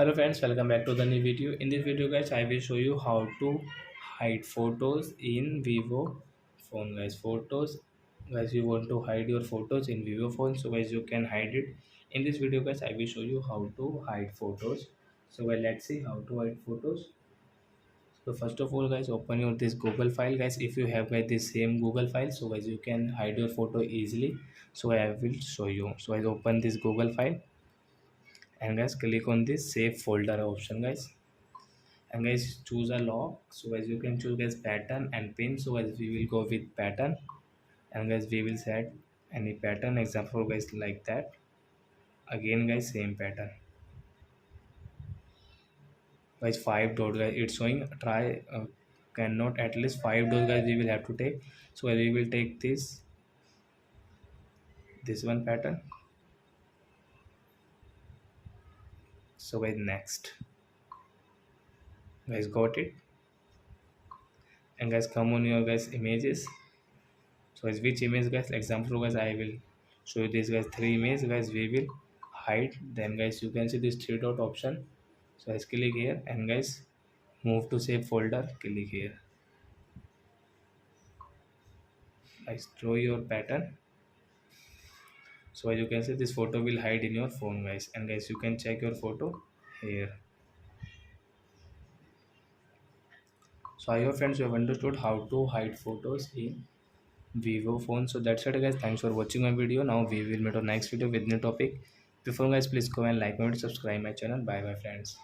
Hello friends, welcome back to the new video. In this video guys, I will show you how to hide photos in Vivo phone guys. Photos guys, you want to hide your photos in Vivo phone, so guys you can hide it. In this video guys, I will show you how to hide photos. So well, let's see how to hide photos. So first of all guys, open your this Google file guys. If you have guys this same Google file, so guys you can hide your photo easily. So I will show you. So I open this Google file and guys click on this save folder option guys, and guys choose a lock. So as you can choose guys pattern and pin. So as we will go with pattern, and guys we will set any pattern, example guys like that. Again guys same pattern guys, 5 dot guys it's showing. Try cannot at least 5 dots guys we will have to take. So we will take this one pattern. So guys next guys got it, and guys come on your guys images. So as which image guys, example guys I will show you this guys 3 images guys we will hide. Then guys you can see this 3 dot option. So guys click here and guys move to save folder, click here guys, draw your pattern. So as you can see this photo will hide in your phone guys, and guys you can check your photo here. So I hope friends you have understood how to hide photos in Vivo phone. So that's it guys, thanks for watching my video. Now we will meet on next video with new topic. Before guys, please go and like and subscribe my channel. Bye bye friends.